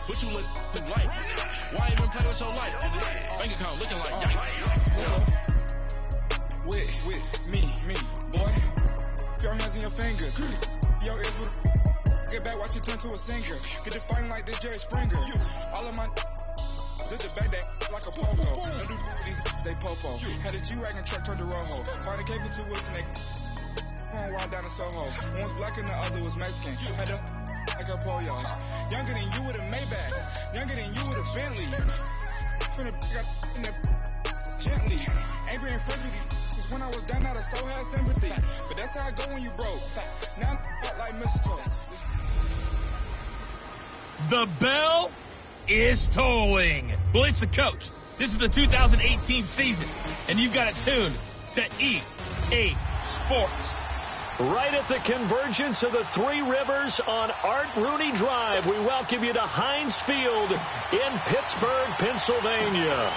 What you look like? Why even play with your life? Bank account looking like yikes. With me, boy. Your hands in your fingers. Yo, ears with get back, watch it turn to a singer. Get the fighting like this Jerry Springer. All of my zip the back that like a pogo. No do these they popo. Had a G-Wagon truck turned to Rojo. Find a cave for 2 weeks and they one wild down in Soho. One was black and the other was Mexican. Had a like a pollo. Younger than you with a Maybach. Younger than you with a Bentley. Finna got in the gently. Angry and friends with these. When I was down, I so had sympathy. But that's how I go when you broke. Now I'm like mistletoe. The bell is tolling. Well, it's the coach. This is the 2018 season, and you've got it tuned to EA Sports. Right at the convergence of the Three Rivers on Art Rooney Drive, we welcome you to Heinz Field in Pittsburgh, Pennsylvania.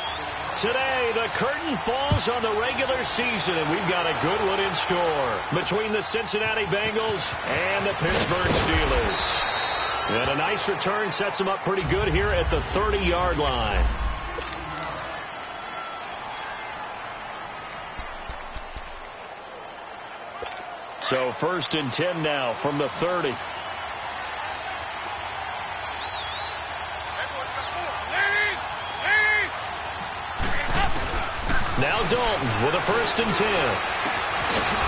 Today, the curtain falls on the regular season, and we've got a good one in store between the Cincinnati Bengals and the Pittsburgh Steelers. And a nice return sets them up pretty good here at the 30-yard line. So 1st and 10 now from the 30. Now Dalton with a 1st and 10.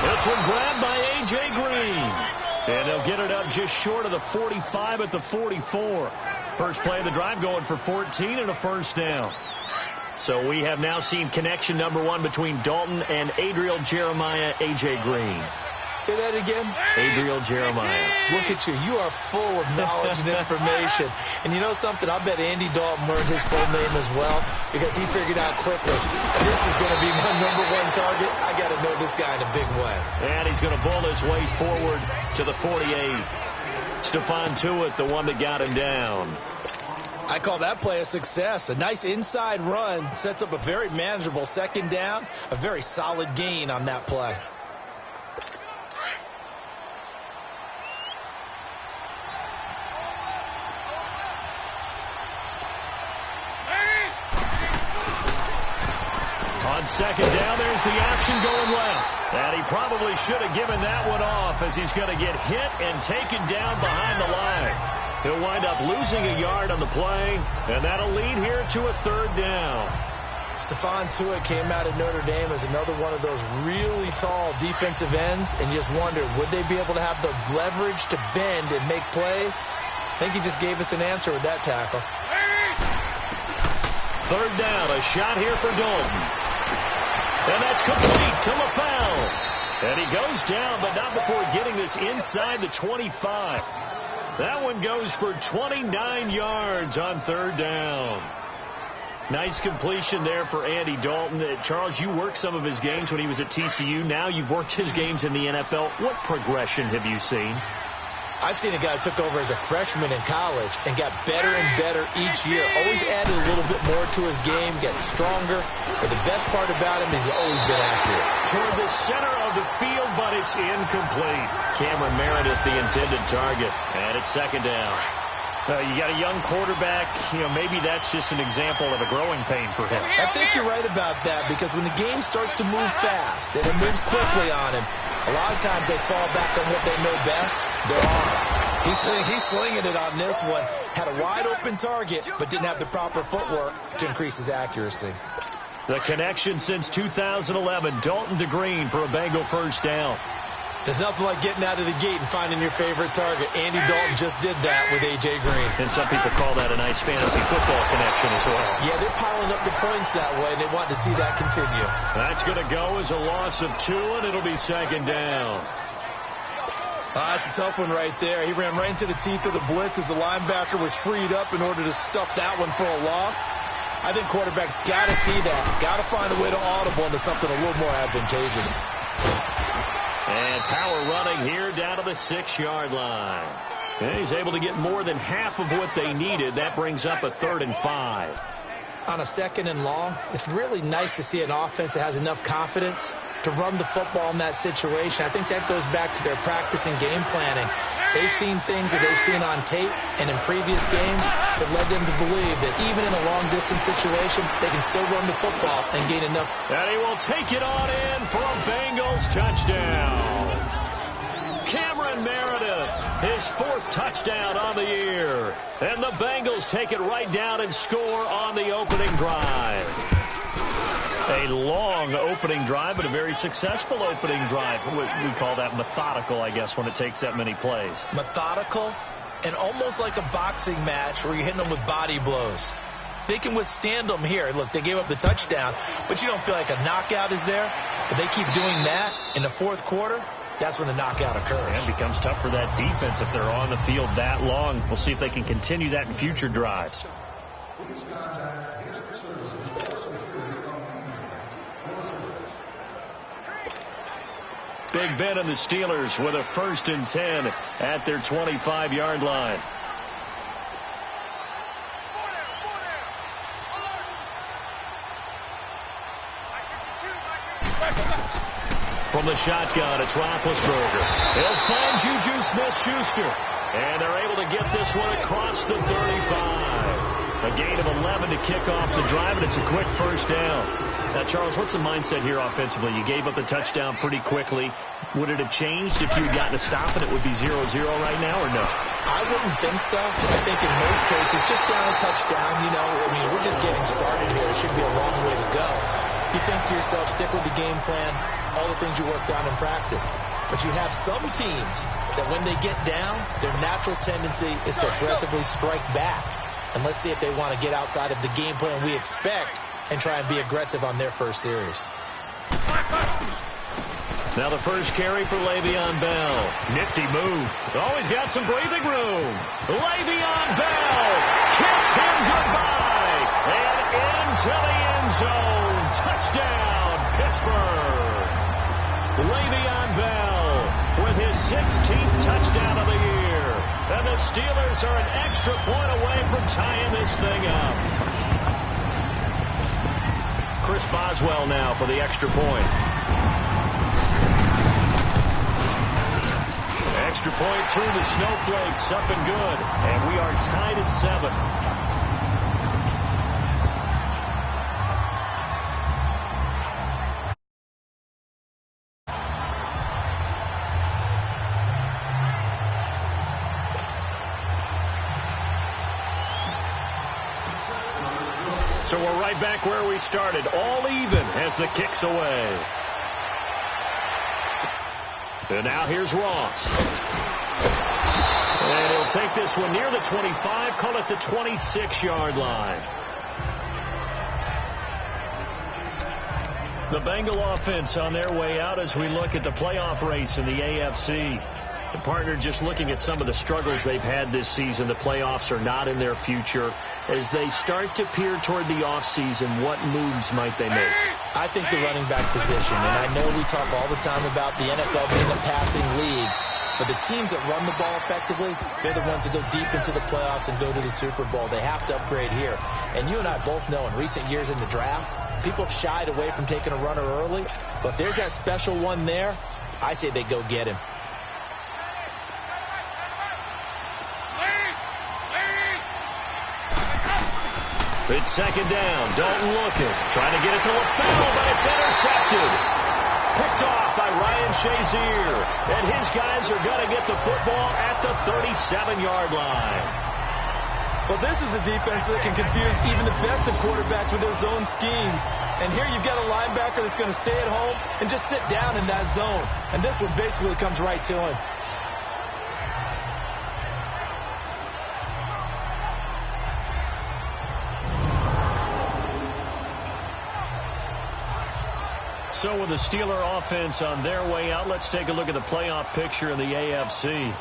This one grabbed by A.J. Green. And they'll get it up just short of the 45 at the 44. First play of the drive going for 14 and a 1st down. So we have now seen connection number 1 between Dalton and Adriel Jeremiah, A.J. Green. Say that again? Adriel Jeremiah. Look at you. You are full of knowledge and information. And you know something? I bet Andy Dalton learned his full name as well because he figured out quickly, this is going to be my number 1 target. I got to know this guy in a big way. And he's going to bowl his way forward to the 48. Stephon Tuitt, the one that got him down. I call that play a success. A nice inside run sets up a very manageable 2nd down. A very solid gain on that play. On 2nd down, there's the action going left. And he probably should have given that one off as he's going to get hit and taken down behind the line. He'll wind up losing a yard on the play, and that'll lead here to a 3rd down. Stephon Tuitt came out of Notre Dame as another one of those really tall defensive ends, and you just wondered, would they be able to have the leverage to bend and make plays? I think he just gave us an answer with that tackle. 3rd down, a shot here for Dalton. And that's complete to LaFell. And he goes down, but not before getting this inside the 25. That one goes for 29 yards on 3rd down. Nice completion there for Andy Dalton. Charles, you worked some of his games when he was at TCU. Now you've worked his games in the NFL. What progression have you seen? I've seen a guy who took over as a freshman in college and got better and better each year. Always added a little bit more to his game, gets stronger. But the best part about him is he's always been accurate. Toward the center of the field, but it's incomplete. Cameron Meredith, the intended target. And it's 2nd down. You got a young quarterback. Maybe that's just an example of a growing pain for him. I think you're right about that because when the game starts to move fast and it moves quickly on him, a lot of times they fall back on what they know best, their arm. He's slinging it on this one. Had a wide open target, but didn't have the proper footwork to increase his accuracy. The connection since 2011, Dalton to Green for a Bengal 1st down. There's nothing like getting out of the gate and finding your favorite target. Andy Dalton just did that with A.J. Green. And some people call that a nice fantasy football connection as well. Yeah, they're piling up the points that way, and they want to see that continue. That's going to go as a loss of 2, and it'll be 2nd down. That's a tough one right there. He ran right into the teeth of the blitz as the linebacker was freed up in order to stuff that one for a loss. I think quarterbacks got to see that. Got to find a way to audible into something a little more advantageous. And power running here down to the 6-yard line. And he's able to get more than half of what they needed. That brings up a 3rd and 5. On a 2nd and long, it's really nice to see an offense that has enough confidence to run the football in that situation. I think that goes back to their practice and game planning. They've seen things that they've seen on tape and in previous games that led them to believe that even in a long-distance situation, they can still run the football and gain enough. And he will take it on in for a Bengals touchdown. Cameron Meredith, his 4th touchdown on the year. And the Bengals take it right down and score on the opening drive. A long opening drive, but a very successful opening drive. We call that methodical, I guess, when it takes that many plays. Methodical and almost like a boxing match where you're hitting them with body blows. They can withstand them here. Look, they gave up the touchdown, but you don't feel like a knockout is there. But they keep doing that in the 4th quarter. That's when the knockout occurs. And it becomes tough for that defense if they're on the field that long. We'll see if they can continue that in future drives. Big Ben and the Steelers with a 1st and 10 at their 25-yard line. From the shotgun, it's Roethlisberger. He'll find Juju Smith-Schuster. And they're able to get this one across the 35. A gain of 11 to kick off the drive, and it's a quick 1st down. Now, Charles, what's the mindset here offensively? You gave up the touchdown pretty quickly. Would it have changed if you had gotten a stop and it would be 0-0 right now, or no? I wouldn't think so. I think in most cases, just down a touchdown, we're just getting started here. It should be a long way to go. You think to yourself, stick with the game plan, all the things you worked on in practice. But you have some teams that when they get down, their natural tendency is to aggressively strike back. And let's see if they want to get outside of the game plan we expect and try and be aggressive on their first series. Now the first carry for Le'Veon Bell. Nifty move. Always got some breathing room. Le'Veon Bell. Kiss him goodbye. And into the end zone. Touchdown, Pittsburgh. Le'Veon Bell with his 16th touchdown of the year. And the Steelers are an extra point away from tying this thing up. Chris Boswell now for the extra point. Extra point through the snowflakes, up and good. And we are tied at 7. So we're right back where we started, all even as the kick's away. And now here's Ross. And he'll take this one near the 25, call it the 26-yard line. The Bengal offense on their way out as we look at the playoff race in the AFC. The partner just looking at some of the struggles they've had this season. The playoffs are not in their future. As they start to peer toward the offseason, what moves might they make? I think the running back position, and I know we talk all the time about the NFL being a passing league, but the teams that run the ball effectively, they're the ones that go deep into the playoffs and go to the Super Bowl. They have to upgrade here. And you and I both know in recent years in the draft, people have shied away from taking a runner early, but if there's that special one there, I say they go get him. It's second down. Dalton looking. Trying to get it to LaFell, but it's intercepted. Picked off by Ryan Shazier. And his guys are going to get the football at the 37-yard line. Well, this is a defense that can confuse even the best of quarterbacks with their zone schemes. And here you've got a linebacker that's going to stay at home and just sit down in that zone. And this one basically comes right to him. So with the Steeler offense on their way out, let's take a look at the playoff picture in the AFC.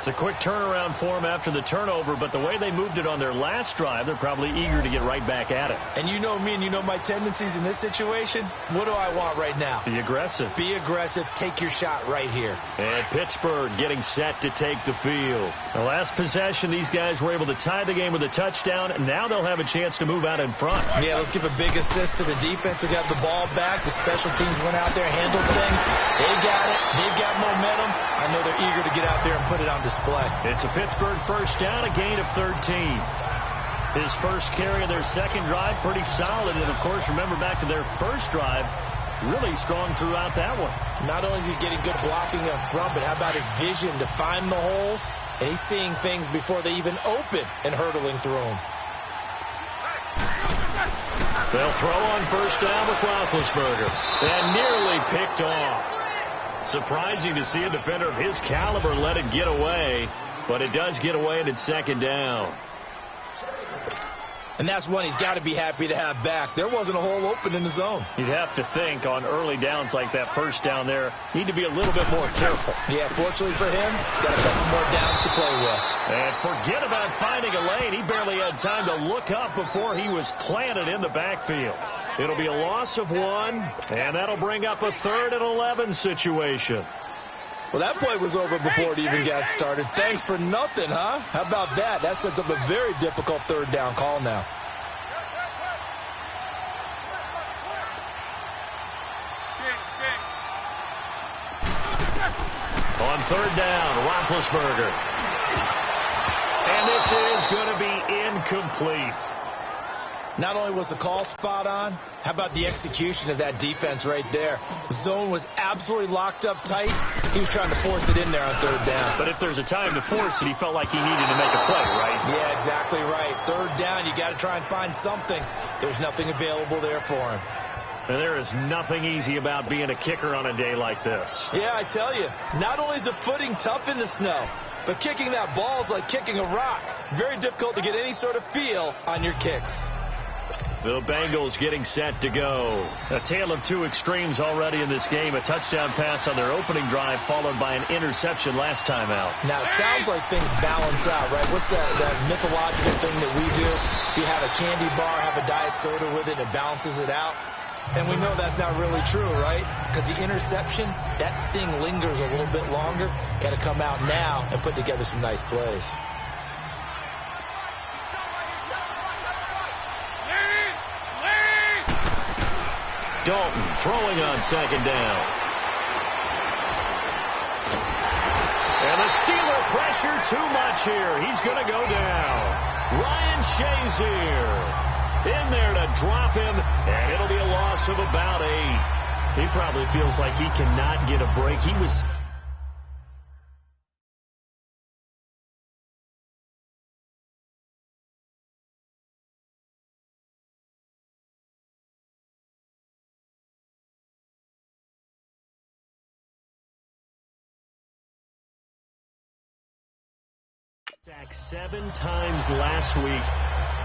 It's a quick turnaround for them after the turnover, but the way they moved it on their last drive, they're probably eager to get right back at it. And you know me and you know my tendencies in this situation. What do I want right now? Be aggressive. Be aggressive. Take your shot right here. And Pittsburgh getting set to take the field. The last possession, these guys were able to tie the game with a touchdown, and now they'll have a chance to move out in front. Yeah, let's give a big assist to the defense who got the ball back. The special teams went out there, handled things. They got it. They've got momentum. I know they're eager to get out there and put it on display. It's a Pittsburgh first down, a gain of 13. His first carry of their second drive, pretty solid. And, of course, remember back to their first drive, really strong throughout that one. Not only is he getting good blocking up front, but how about his vision to find the holes? And he's seeing things before they even open and hurtling through them. They'll throw on first down with Roethlisberger. And nearly picked off. Surprising to see a defender of his caliber let it get away, but it does get away and it's second down. And that's one he's got to be happy to have back. There wasn't a hole open in the zone. You'd have to think on early downs like that first down there, need to be a little bit more careful. Yeah, fortunately for him, got a couple more downs to play with. And forget about finding a lane. He barely had time to look up before he was planted in the backfield. It'll be a loss of 1, and that'll bring up a 3rd and 11 situation. Well, that play was over before it even got started. Thanks for nothing, huh? How about that? That sets up a very difficult third down call now. On third down, Roethlisberger. And this is going to be incomplete. Not only was the call spot on, how about the execution of that defense right there? The zone was absolutely locked up tight. He was trying to force it in there on third down. But if there's a time to force it, he felt like he needed to make a play, right? Yeah, exactly right. Third down, you got to try and find something. There's nothing available there for him. And there is nothing easy about being a kicker on a day like this. Yeah, I tell you, not only is the footing tough in the snow, but kicking that ball is like kicking a rock. Very difficult to get any sort of feel on your kicks. The Bengals getting set to go. A tale of two extremes already in this game. A touchdown pass on their opening drive followed by an interception last time out. Now, it sounds like things balance out, right? What's that mythological thing that we do? If you have a candy bar, have a diet soda with it, it balances it out. And we know that's not really true, right? Because the interception, that sting lingers a little bit longer. Got to come out now and put together some nice plays. Dalton throwing on second down. And the Steeler pressure too much here. He's going to go down. Ryan Shazier in there to drop him, and it'll be a loss of about 8. He probably feels like he cannot get a break. He was... sacked 7 times last week.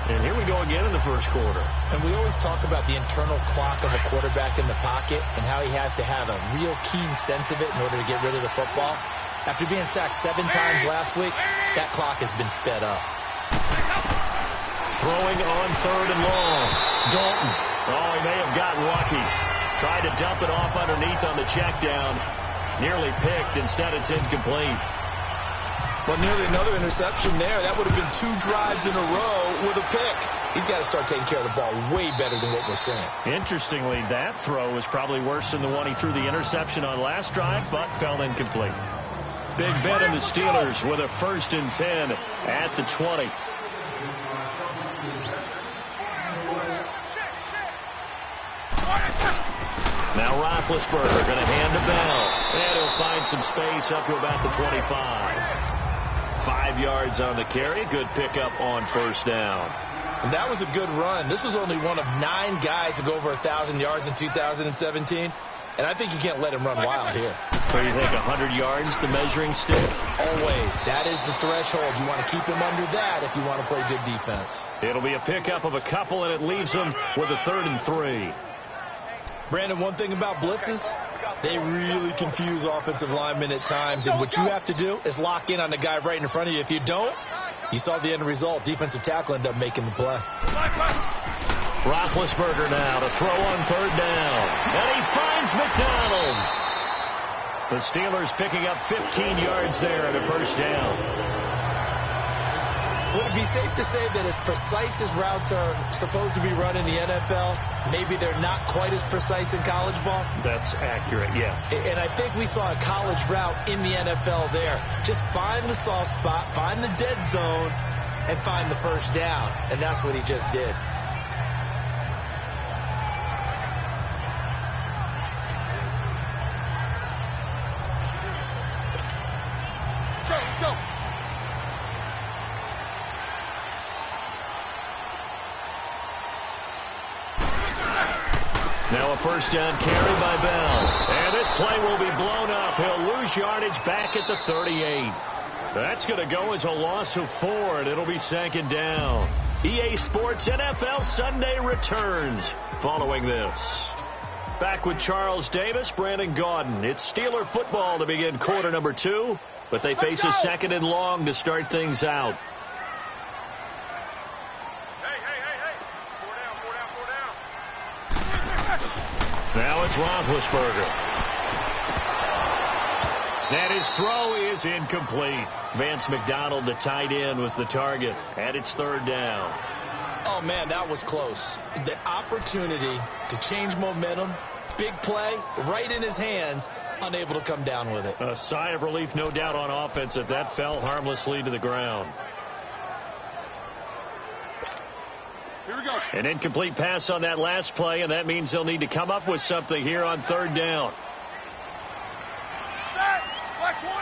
And here we go again in the first quarter. And we always talk about the internal clock of a quarterback in the pocket and how he has to have a real keen sense of it in order to get rid of the football. After being sacked 7 times last week, that clock has been sped up. Throwing on third and long. Dalton. Oh, he may have gotten lucky. Tried to dump it off underneath on the check down. Nearly picked. Instead, it's incomplete. But nearly another interception there. That would have been 2 drives in a row with a pick. He's got to start taking care of the ball way better than what we're seeing. Interestingly, that throw was probably worse than the one he threw the interception on last drive, but fell incomplete. Big bet on the Steelers with a 1st and 10 at the 20. Now Roethlisberger going to hand to Bell. And he'll find some space up to about the 25. 5 yards on the carry. Good pickup on first down. And that was a good run. This was only one of 9 guys to go over 1,000 yards in 2017. And I think you can't let him run wild here. So you think 100 yards, the measuring stick? Always. That is the threshold. You want to keep him under that if you want to play good defense. It'll be a pickup of a couple, and it leaves them with a 3rd and 3. Brandon, one thing about blitzes, They really confuse offensive linemen at times, and what you have to do is lock in on the guy right in front of you. If you don't, you saw the end result. Defensive tackle ended up making the play. Roethlisberger now to throw on third down. And he finds McDonald. The Steelers picking up 15 yards there at a first down. Would it be safe to say that as precise as routes are supposed to be run in the NFL, maybe they're not quite as precise in college ball? That's accurate, yeah. And I think we saw a college route in the NFL there. Just find the soft spot, find the dead zone, and find the first down. And that's what he just did. Now a first down carry by Bell. And this play will be blown up. He'll lose yardage back at the 38. That's going to go as a loss of 4, and it'll be second down. EA Sports NFL Sunday returns following this. Back with Charles Davis, Brandon Gaudin. It's Steeler football to begin quarter number 2, but they face a second and long to start things out. Now it's Roethlisberger. And his throw is incomplete. Vance McDonald, the tight end, was the target. And it's third down. Oh, man, that was close. The opportunity to change momentum, big play, right in his hands, unable to come down with it. A sigh of relief, no doubt, on offense that that fell harmlessly to the ground. Here we go. An incomplete pass on that last play, and that means they'll need to come up with something here on third down. Black 20.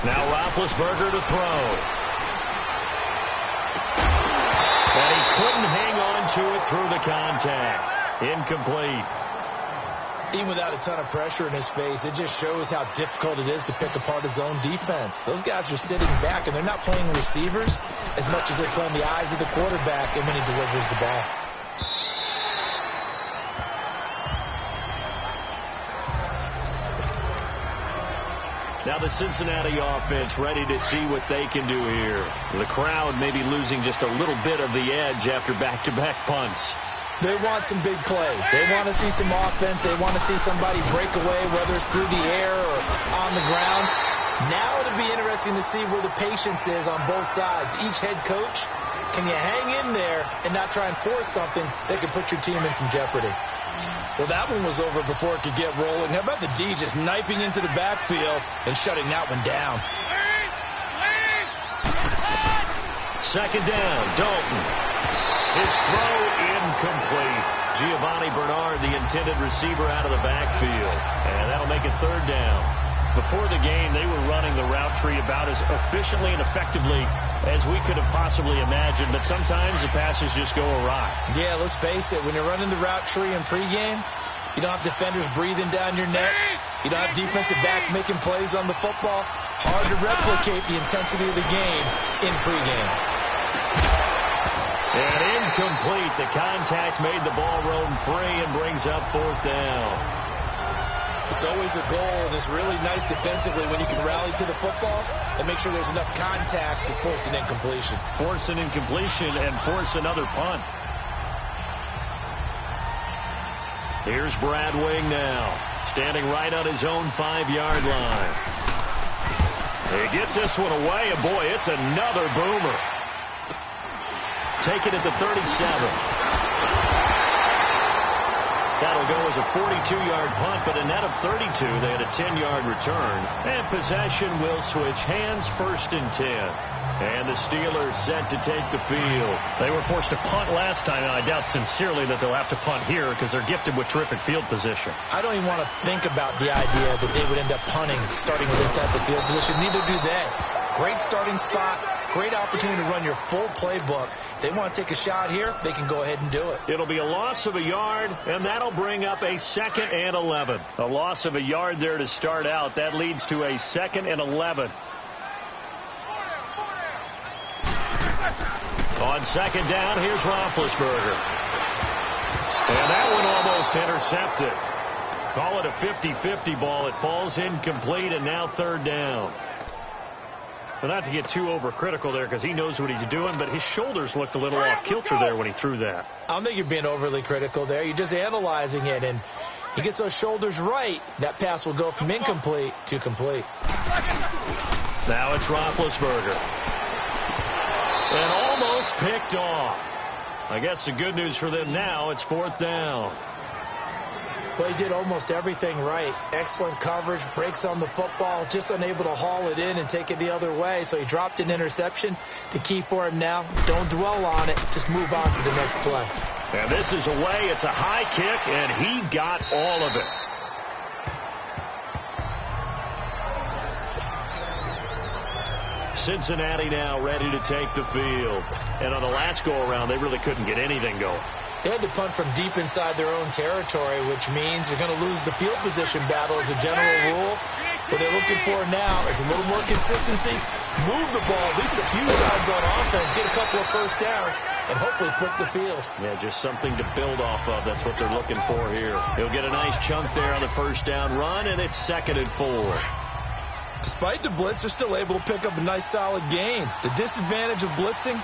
Now Roethlisberger to throw. And he couldn't hang on to it through the contact. Incomplete. Even without a ton of pressure in his face, it just shows how difficult it is to pick apart his own defense. Those guys are sitting back, and they're not playing receivers as much as they're playing the eyes of the quarterback and when he delivers the ball. Now the Cincinnati offense ready to see what they can do here. The crowd may be losing just a little bit of the edge after back-to-back punts. They want some big plays. They want to see some offense. They want to see somebody break away, whether it's through the air or on the ground. Now it'll be interesting to see where the patience is on both sides. Each head coach, can you hang in there and not try and force something that could put your team in some jeopardy? Well, that one was over before it could get rolling. How about the D just knifing into the backfield and shutting that one down? Second down, Dalton. His throw incomplete. Giovanni Bernard, the intended receiver, out of the backfield. And that'll make it third down. Before the game, they were running the route tree about as efficiently and effectively as we could have possibly imagined. But sometimes the passes just go awry. Yeah, let's face it. When you're running the route tree in pregame, you don't have defenders breathing down your neck. You don't have defensive backs making plays on the football. Hard to replicate the intensity of the game in pregame. And incomplete. The contact made the ball roam free and brings up fourth down. It's always a goal, and it's really nice defensively when you can rally to the football and make sure there's enough contact to force an incompletion. Force an incompletion and force another punt. Here's Brad Wing now, standing right on his own 5-yard line. He gets this one away, and boy, it's another boomer. Take it at the 37. That'll go as a 42-yard punt, but a net of 32. They had a 10-yard return. And possession will switch hands, first and 10. And the Steelers set to take the field. They were forced to punt last time, and I doubt sincerely that they'll have to punt here because they're gifted with terrific field position. I don't even want to think about the idea that they would end up punting starting with this type of field position. Neither do they. Great starting spot, great opportunity to run your full playbook. If they want to take a shot here, they can go ahead and do it. It'll be a loss of a yard, and that'll bring up a 2nd and 11. A loss of a yard there to start out. That leads to a 2nd and 11. On second down, here's Roethlisberger. And that one almost intercepted. Call it a 50-50 ball. It falls incomplete, and now third down. But not to get too overcritical there because he knows what he's doing, but his shoulders looked a little off kilter there when he threw that. I don't think you're being overly critical there. You're just analyzing it, and he gets those shoulders right. That pass will go from incomplete to complete. Now it's Roethlisberger. And almost picked off. I guess the good news for them now, it's fourth down. Well, he did almost everything right. Excellent coverage, breaks on the football, just unable to haul it in and take it the other way. So he dropped an interception. The key for him now, don't dwell on it. Just move on to the next play. And this is away. It's a high kick, and he got all of it. Cincinnati now ready to take the field. And on the last go-around, they really couldn't get anything going. They had to punt from deep inside their own territory, which means you're going to lose the field position battle as a general rule. What they're looking for now is a little more consistency, move the ball at least a few times on offense, get a couple of first downs, and hopefully flip the field. Yeah, just something to build off of. That's what they're looking for here. He'll get a nice chunk there on the first down run, and it's 2nd and 4. Despite the blitz, they're still able to pick up a nice solid gain. The disadvantage of blitzing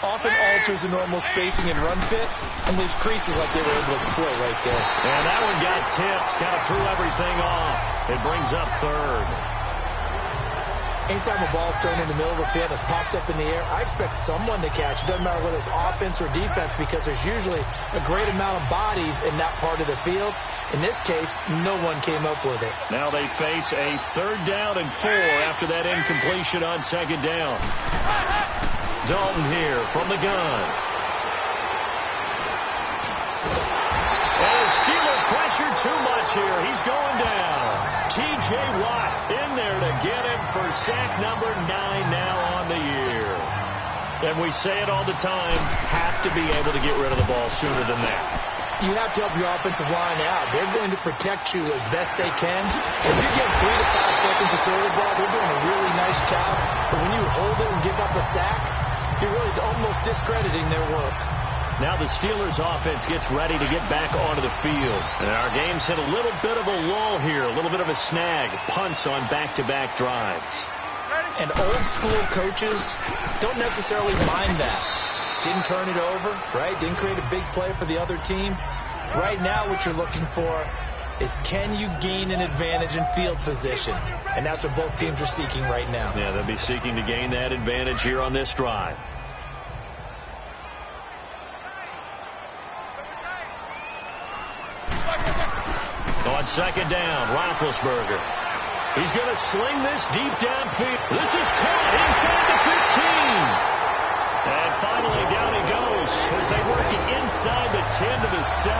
often alters the normal spacing and run fits and leaves creases like they were able to exploit right there. And that one got tipped, kind of threw everything off. It brings up third. Anytime a ball's thrown in the middle of the field, it's popped up in the air, I expect someone to catch. It doesn't matter whether it's offense or defense because there's usually a great amount of bodies in that part of the field. In this case, no one came up with it. Now they face a 3rd down and 4 after that incompletion on 2nd down. Dalton here from the gun. And Steeler pressure too much here. He's going down. T.J. Watt in there to get him for sack number 9 now on the year. And we say it all the time, have to be able to get rid of the ball sooner than that. You have to help your offensive line out. They're going to protect you as best they can. If you give 3 to 5 seconds to throw the ball, they're doing a really nice job. But when you hold it and give up a sack, you're really almost discrediting their work. Now the Steelers offense gets ready to get back onto the field. And our game's hit a little bit of a lull here, a little bit of a snag. Punts on back-to-back drives. And old-school coaches don't necessarily mind that. Didn't turn it over, right? Didn't create a big play for the other team. Right now what you're looking for is can you gain an advantage in field position? And that's what both teams are seeking right now. Yeah, they'll be seeking to gain that advantage here on this drive. On 2nd down, Roethlisberger. He's going to sling this deep downfield. This is caught inside the 15. And finally down he goes as they work it inside the 10 to the 7.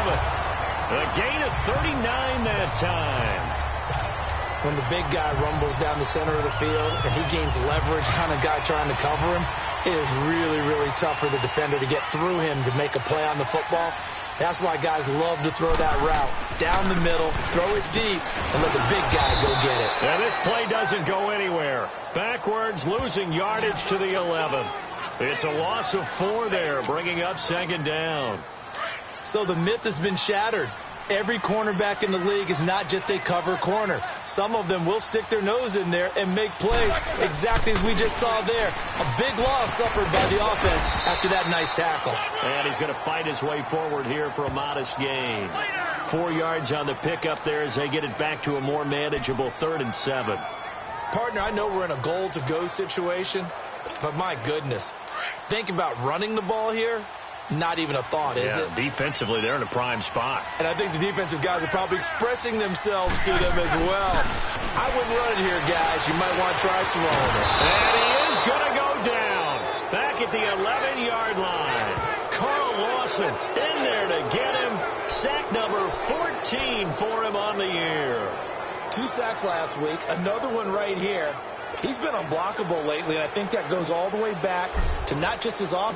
A gain of 39 that time. When the big guy rumbles down the center of the field and he gains leverage on a guy trying to cover him, it is really, really tough for the defender to get through him to make a play on the football. That's why guys love to throw that route. Down the middle, throw it deep, and let the big guy go get it. And this play doesn't go anywhere. Backwards, losing yardage to the 11. It's a loss of 4 there, bringing up 2nd down. So the myth has been shattered. Every cornerback in the league is not just a cover corner. Some of them will stick their nose in there and make plays exactly as we just saw there. A big loss suffered by the offense after that nice tackle. And he's going to fight his way forward here for a modest gain. 4 yards on the pickup there as they get it back to a more manageable 3rd and 7. Partner, I know we're in a goal-to-go situation, but my goodness, think about running the ball here. Not even a thought, is it? Defensively, they're in a prime spot. And I think the defensive guys are probably expressing themselves to them as well. I wouldn't run it here, guys. You might want to try throwing it. And he is going to go down. Back at the 11-yard line. Carl Lawson in there to get him. Sack number 14 for him on the year. 2 sacks last week. Another one right here. He's been unblockable lately, and I think that goes all the way back to not just his off.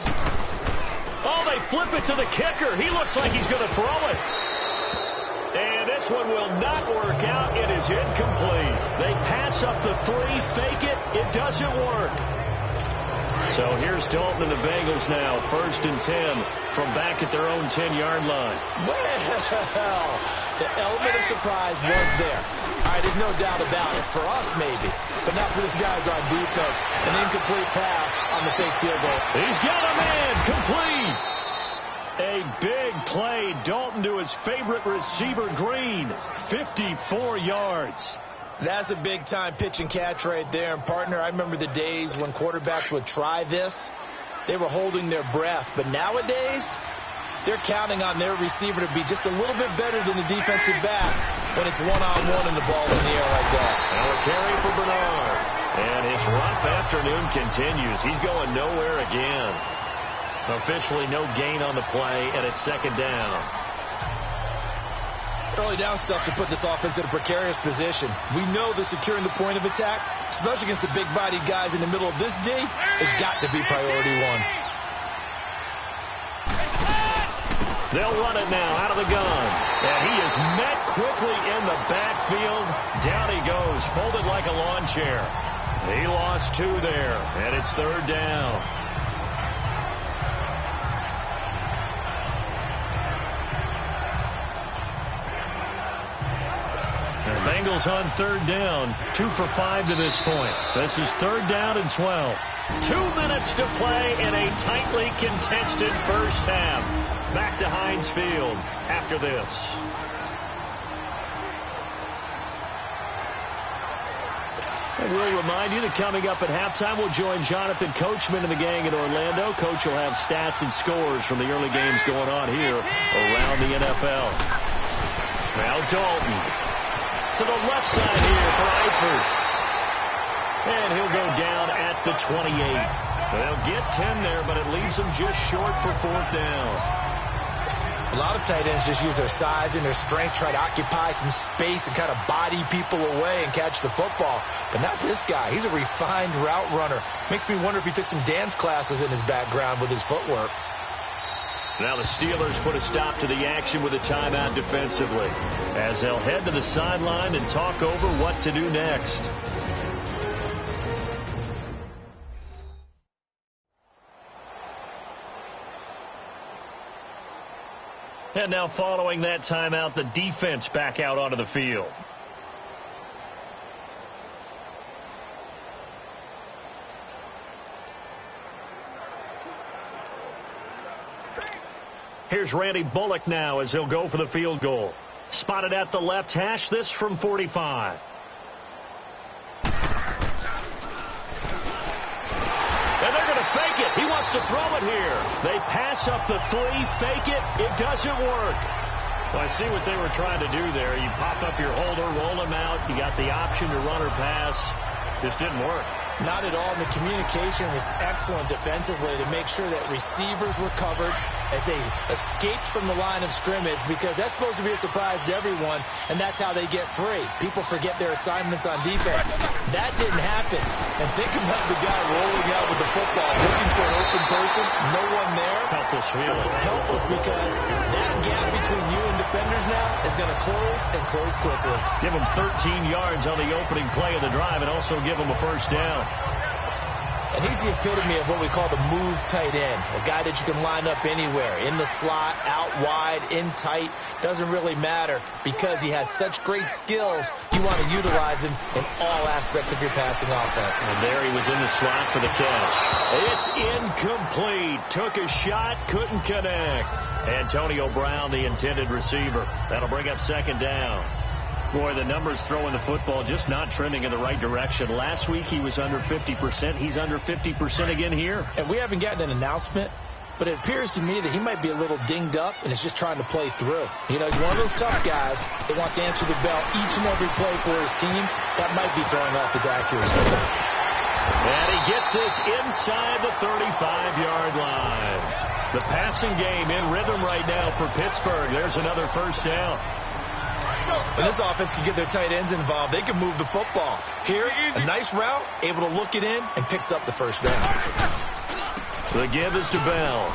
Oh, they flip it to the kicker. He looks like he's going to throw it. And this one will not work out. It is incomplete. They pass up the 3, fake it. It doesn't work. So here's Dalton and the Bengals now, 1st and 10 from back at their own 10-yard line. Well, the element of surprise was there. All right, there's no doubt about it. For us, maybe, but not for the guys on defense. An incomplete pass on the fake field goal. He's got a man, complete. A big play. Dalton to his favorite receiver, Green, 54 yards. That's a big-time pitch and catch right there. And, partner, I remember the days when quarterbacks would try this. They were holding their breath. But nowadays, they're counting on their receiver to be just a little bit better than the defensive back when it's one-on-one and the ball's in the air like that. Now a carry for Bernard. And his rough afternoon continues. He's going nowhere again. Officially no gain on the play, and it's 2nd down. Early down stuff to put this offense in a precarious position. We know that securing the point of attack, especially against the big-bodied guys in the middle of this D, has got to be priority one. They'll run it now out of the gun. And he is met quickly in the backfield. Down he goes, folded like a lawn chair. He lost 2 there, and it's 3rd down. Bengals on 3rd down, 2 for 5 to this point. This is 3rd down and 12. 2 minutes to play in a tightly contested first half. Back to Heinz Field after this. And we'll remind you that coming up at halftime, we'll join Jonathan Coachman and the gang in Orlando. Coach will have stats and scores from the early games going on here around the NFL. Now Dalton. To the left side here for Eifert. And he'll go down at the 28. They'll get 10 there, but it leaves them just short for 4th down. A lot of tight ends just use their size and their strength, try to occupy some space and kind of body people away and catch the football. But not this guy. He's a refined route runner. Makes me wonder if he took some dance classes in his background with his footwork. Now the Steelers put a stop to the action with a timeout defensively as they'll head to the sideline and talk over what to do next. And now following that timeout, the defense back out onto the field. Here's Randy Bullock now as he'll go for the field goal. Spotted at the left hash, this from 45. And they're going to fake it. He wants to throw it here. They pass up the 3, fake it. It doesn't work. Well, I see what they were trying to do there. You pop up your holder, roll him out. You got the option to run or pass. Just didn't work. Not at all. And the communication was excellent defensively to make sure that receivers were covered as they escaped from the line of scrimmage, because that's supposed to be a surprise to everyone, and that's how they get free. People forget their assignments on defense. That didn't happen. And think about the guy rolling out with the football, looking for an open person, no one there. Helpless feeling. Helpless, because that gap between you and defenders now is going to close and close quickly. Give them 13 yards on the opening play of the drive and also give them a 1st down. And he's the epitome of what we call the move tight end, a guy that you can line up anywhere, in the slot, out wide, in tight, doesn't really matter, because he has such great skills. You want to utilize him in all aspects of your passing offense. And there he was in the slot for the catch. It's incomplete. Took a shot, couldn't connect. Antonio Brown, the intended receiver. That'll bring up 2nd down. Boy, the numbers throwing the football just not trending in the right direction. Last week he was under 50%. He's under 50% again here. And we haven't gotten an announcement, but it appears to me that he might be a little dinged up and is just trying to play through. You know, he's one of those tough guys that wants to answer the bell each and every play for his team. That might be throwing off his accuracy. And he gets this inside the 35-yard line. The passing game in rhythm right now for Pittsburgh. There's another 1st down. When this offense can get their tight ends involved, they can move the football. Here, a nice route, able to look it in, and picks up the 1st down. The give is to Bell.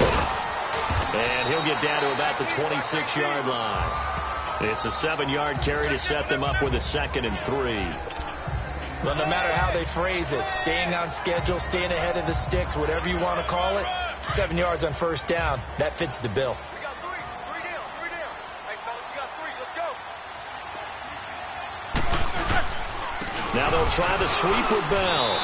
And he'll get down to about the 26-yard line. It's a 7-yard carry to set them up with a 2nd and 3. Well, no matter how they phrase it, staying on schedule, staying ahead of the sticks, whatever you want to call it, 7 yards on first down, that fits the bill. We got three. Three down. Hey, fellas, we got 3. Let's go. Now they'll try the sweep with Bell.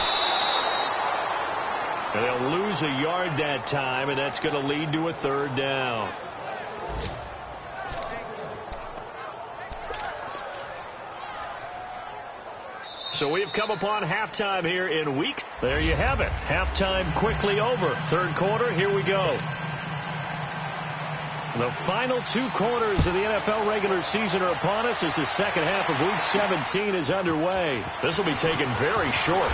And they'll lose a yard that time, and that's going to lead to a 3rd down. So we have come upon halftime here in week. There you have it. Halftime quickly over. 3rd quarter, here we go. The final 2 quarters of the NFL regular season are upon us as the second half of Week 17 is underway. This will be taken very short.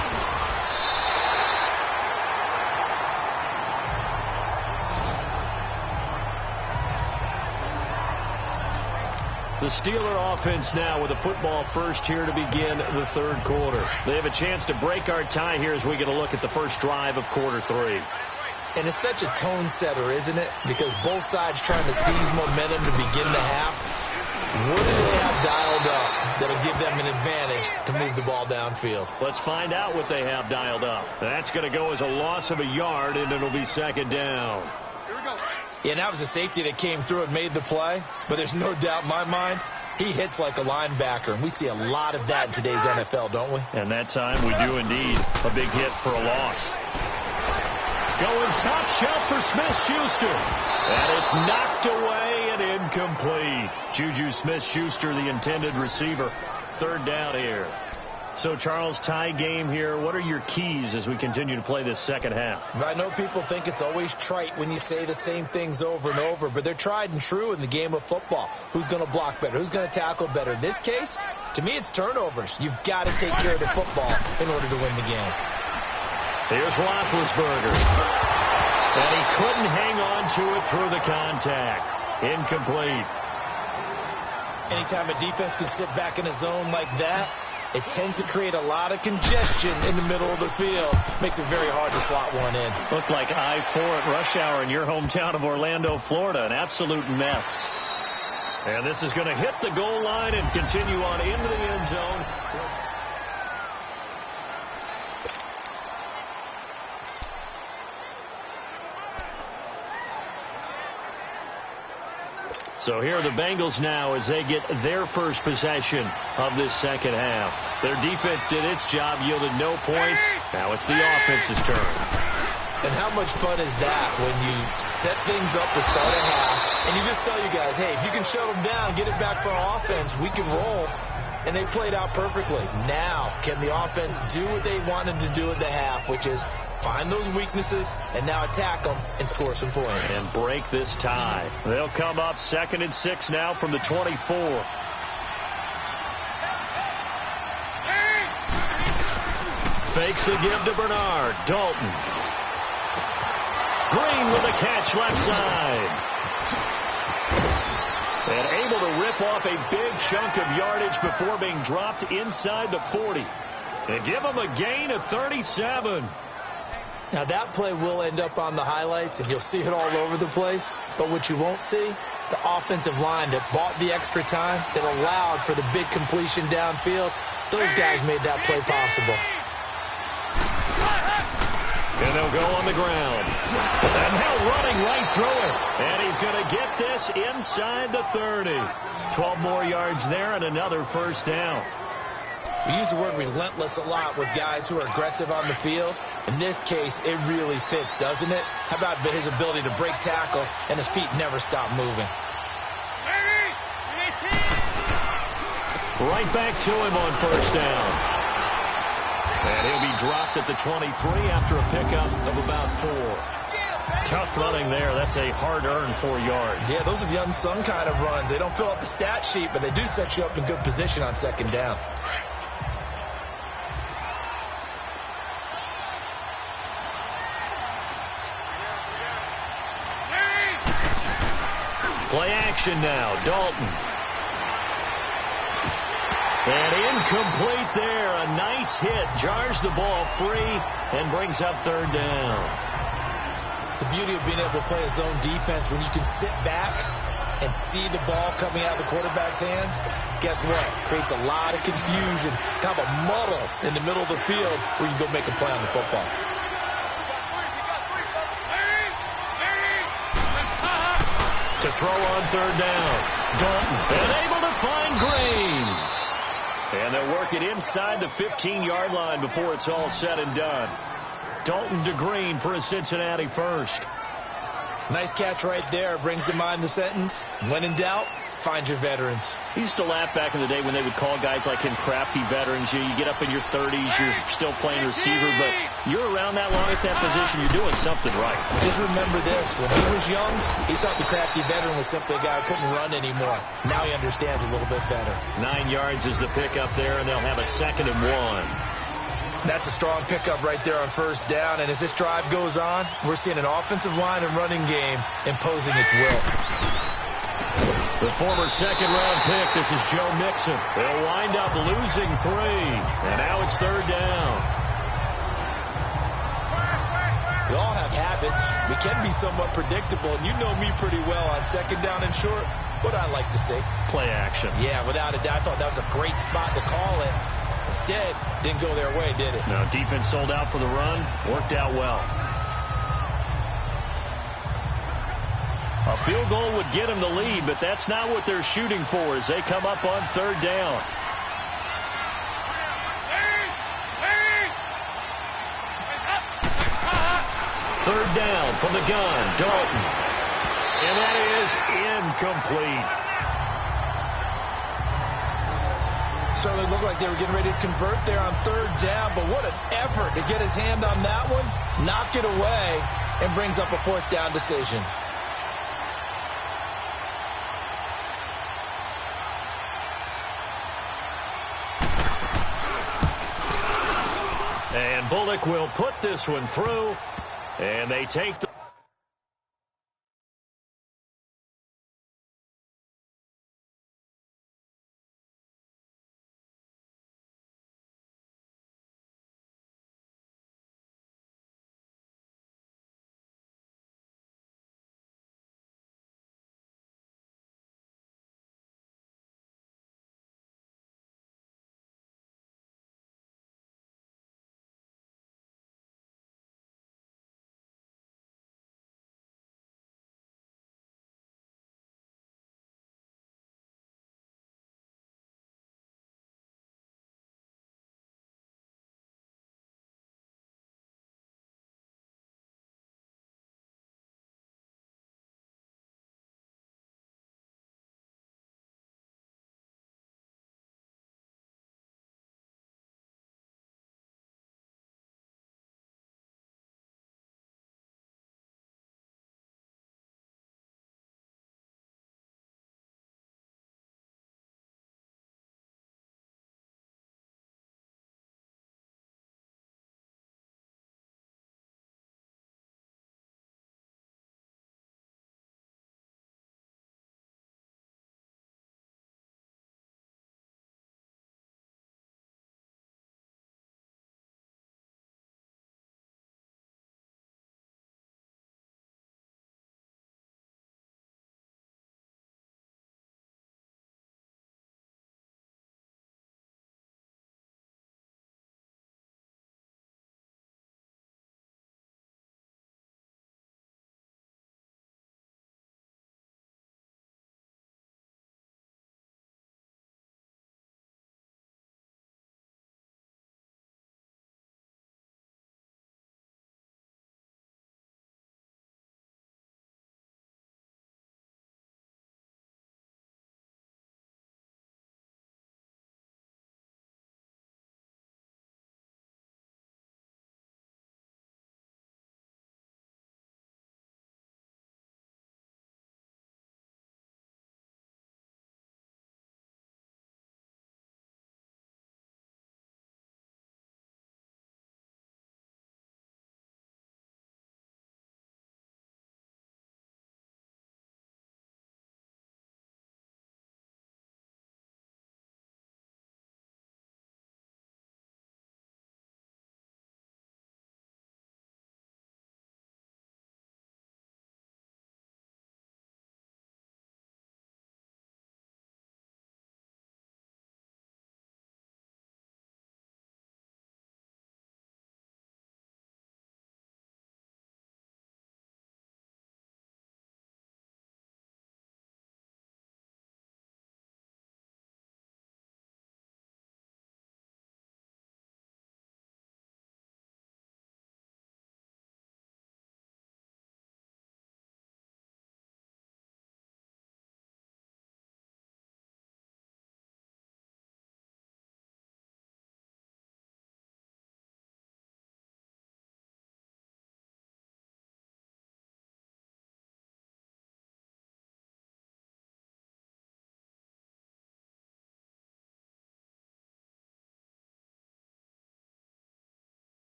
The Steeler offense now with a football first here to begin the 3rd quarter. They have a chance to break our tie here as we get a look at the first drive of quarter 3. And it's such a tone setter, isn't it? Because both sides trying to seize momentum to begin the half. What do they have dialed up that'll give them an advantage to move the ball downfield? Let's find out what they have dialed up. That's going to go as a loss of a yard, and it'll be 2nd down. Here we go. Yeah, and that was a safety that came through and made the play. But there's no doubt in my mind, he hits like a linebacker. And we see a lot of that in today's NFL, don't we? And that time we do indeed. A big hit for a loss. Going top shelf for Smith-Schuster. And it's knocked away and incomplete. Juju Smith-Schuster, the intended receiver. 3rd down here. So, Charles, tie game here. What are your keys as we continue to play this second half? I know people think it's always trite when you say the same things over and over, but they're tried and true in the game of football. Who's going to block better? Who's going to tackle better? In this case, to me, it's turnovers. You've got to take care of the football in order to win the game. Here's Roethlisberger. And he couldn't hang on to it through the contact. Incomplete. Anytime a defense can sit back in a zone like that, it tends to create a lot of congestion in the middle of the field. Makes it very hard to slot one in. Looked like I-4 at rush hour in your hometown of Orlando, Florida. An absolute mess. And this is going to hit the goal line and continue on into the end zone. So here are the Bengals now as they get their first possession of this second half. Their defense did its job, yielded no points. Now it's the offense's turn. And how much fun is that when you set things up to start a half and you just tell you guys, hey, if you can shut them down, get it back for our offense, we can roll. And they played out perfectly. Now, can the offense do what they wanted to do at the half, which is find those weaknesses and now attack them and score some points. And break this tie. They'll come up 2nd and 6 now from the 24. Fakes the give to Bernard. Dalton. Green with a catch left side. And able to rip off a big chunk of yardage before being dropped inside the 40. And give them a gain of 37. Now, that play will end up on the highlights, and you'll see it all over the place. But what you won't see, the offensive line that bought the extra time, that allowed for the big completion downfield, those guys made that play possible. And they'll go on the ground. And now running right through it. And he's going to get this inside the 30. 12 more yards there and another first down. We use the word relentless a lot with guys who are aggressive on the field. In this case, it really fits, doesn't it? How about his ability to break tackles and his feet never stop moving? Right back to him on first down. And he'll be dropped at the 23 after a pickup of about 4. Tough running there. That's a hard-earned 4 yards. Yeah, those are the unsung kind of runs. They don't fill up the stat sheet, but they do set you up in good position on second down. Play action now. Dalton. And incomplete there. A nice hit. Jars the ball free and brings up third down. The beauty of being able to play a zone defense when you can sit back and see the ball coming out of the quarterback's hands, guess what? Creates a lot of confusion, kind of a muddle in the middle of the field where you can go make a play on the football. To throw on third down. Dalton, and able to find Green. And they'll work it inside the 15-yard line before it's all said and done. Dalton to Green for a Cincinnati first. Nice catch right there. Brings to mind the sentence, when in doubt, find your veterans. He used to laugh back in the day when they would call guys like him crafty veterans. You get up in your 30s, you're still playing receiver, but you're around that long at that position, you're doing something right. Just remember this. When he was young, he thought the crafty veteran was simply a guy who couldn't run anymore. Now he understands a little bit better. 9 yards is the pickup there, and they'll have a 2nd and 1. That's a strong pickup right there on first down. And as this drive goes on, we're seeing an offensive line and running game imposing its will. The former second-round pick, this is Joe Mixon. They'll wind up losing 3. And now it's third down. We all have habits. We can be somewhat predictable. And you know me pretty well on second down and short. What I like to say? Play action. Yeah, without a doubt. I thought that was a great spot to call it. Instead, didn't go their way, did it? No, defense sold out for the run. Worked out well. A field goal would get them the lead, but that's not what they're shooting for as they come up on third down. Third down from the gun, Dalton. And that is incomplete. Certainly looked like they were getting ready to convert there on third down, but what an effort to get his hand on that one, knock it away, and brings up a 4th down decision. And Bullock will put this one through, and they take the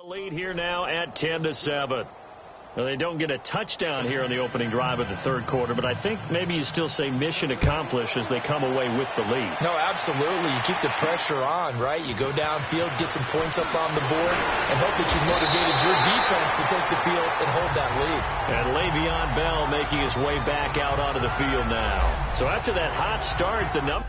The lead here now at 10-7. Well, they don't get a touchdown here on the opening drive of the third quarter, but I think maybe you still say mission accomplished as they come away with the lead. No, absolutely. You keep the pressure on, right? You go downfield, get some points up on the board, and hope that you've motivated your defense to take the field and hold that lead. And Le'Veon Bell making his way back out onto the field now. So after that hot start, the number...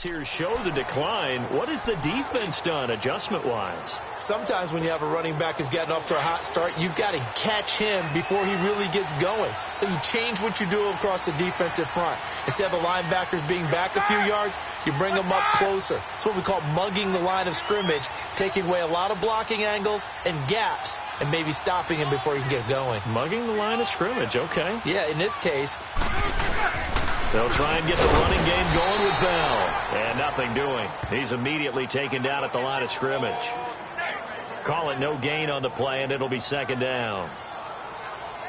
here show the decline. What has the defense done adjustment-wise? Sometimes when you have a running back who's gotten off to a hot start, you've got to catch him before he really gets going. So you change what you do across the defensive front. Instead of the linebackers being back a few yards, you bring them up closer. It's what we call mugging the line of scrimmage, taking away a lot of blocking angles and gaps and maybe stopping him before he can get going. Mugging the line of scrimmage, okay. Yeah, in this case... They'll try and get the running game going with Bell. And nothing doing. He's immediately taken down at the line of scrimmage. Call it no gain on the play, and it'll be second down.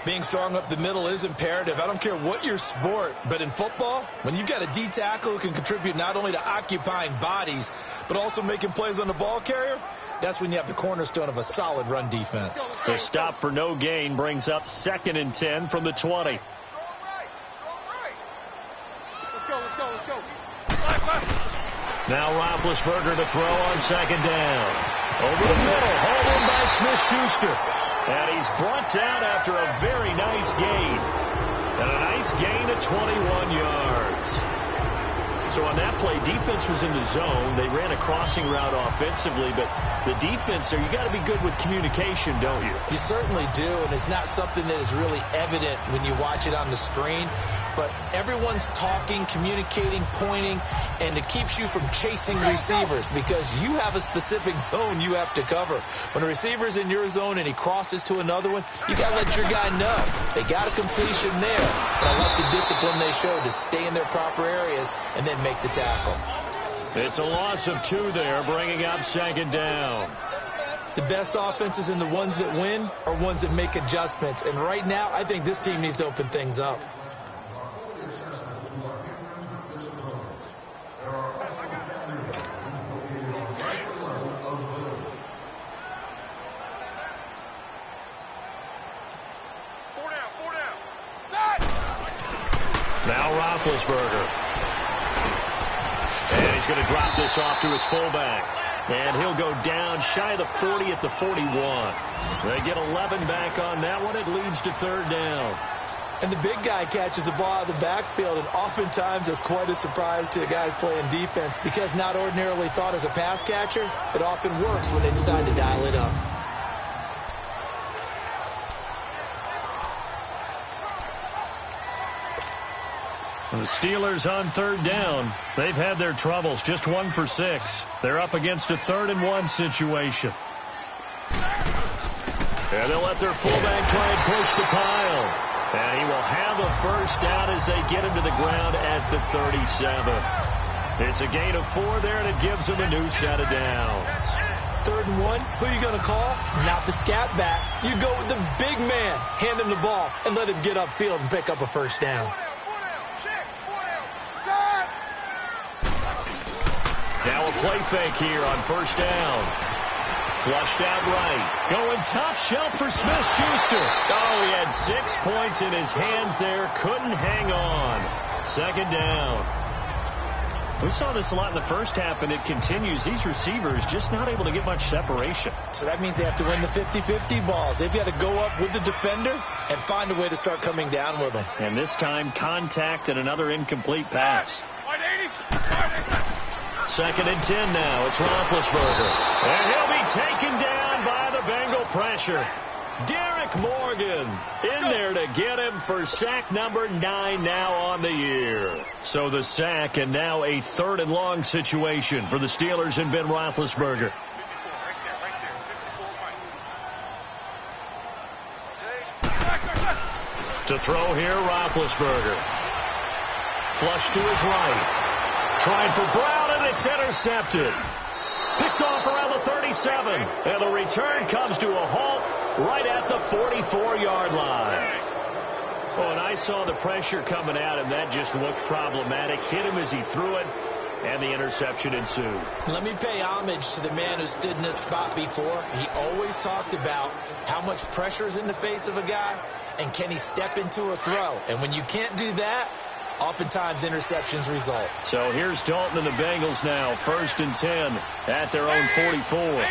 Being strong up the middle is imperative. I don't care what your sport, but in football, when you've got a D tackle who can contribute not only to occupying bodies, but also making plays on the ball carrier, that's when you have the cornerstone of a solid run defense. The stop for no gain brings up 2nd and 10 from the 20. Now Roethlisberger to throw on second down. Over the middle, hauled in by Smith-Schuster. And he's brought down after a very nice gain. And a nice gain of 21 yards. So on that play, defense was in the zone. They ran a crossing route offensively, but the defense there, you got to be good with communication, don't you? You certainly do, and it's not something that is really evident when you watch it on the screen. But everyone's talking, communicating, pointing, and it keeps you from chasing receivers because you have a specific zone you have to cover. When a receiver's in your zone and he crosses to another one, you got to let your guy know. They got a completion there, but I like the discipline they showed to stay in their proper areas and then make the tackle. It's a loss of 2 there, bringing up second down. The best offenses and the ones that win are ones that make adjustments. And right now, I think this team needs to open things up. Now Roethlisberger. And he's going to drop this off to his fullback. And he'll go down shy of the 40 at the 41. They get 11 back on that one. It leads to third down. And the big guy catches the ball out of the backfield, and oftentimes it's quite a surprise to the guys playing defense because not ordinarily thought as a pass catcher, it often works when they decide to dial it up. The Steelers on third down. They've had their troubles, just 1 for 6. They're up against a 3rd and 1 situation. And they'll let their fullback try and push the pile. And he will have a first down as they get him to the ground at the 37. It's a gain of 4 there, and it gives them a new set of downs. 3rd and 1, who are you going to call? Not the scat back. You go with the big man, hand him the ball, and let him get upfield and pick up a first down. Now a play fake here on first down. Flushed out right. Going top shelf for Smith-Schuster. Oh, he had 6 points in his hands there. Couldn't hang on. Second down. We saw this a lot in the first half, and it continues. These receivers just not able to get much separation. So that means they have to win the 50-50 balls. They've got to go up with the defender and find a way to start coming down with them. And this time, contact and another incomplete pass. 2nd and 10 now. It's Roethlisberger. And he'll be taken down by the Bengal pressure. Derek Morgan in there to get him for sack number 9 now on the year. So the sack and now a 3rd and long situation for the Steelers and Ben Roethlisberger. To throw here, Roethlisberger. Flush to his right. Trying for Brown, and it's intercepted. Picked off around the 37. And the return comes to a halt right at the 44-yard line. Oh, and I saw the pressure coming at him. That just looked problematic. Hit him as he threw it, and the interception ensued. Let me pay homage to the man who stood in this spot before. He always talked about how much pressure is in the face of a guy, and can he step into a throw. And when you can't do that, oftentimes interceptions result. So here's Dalton and the Bengals now. 1st and 10 at their own 44.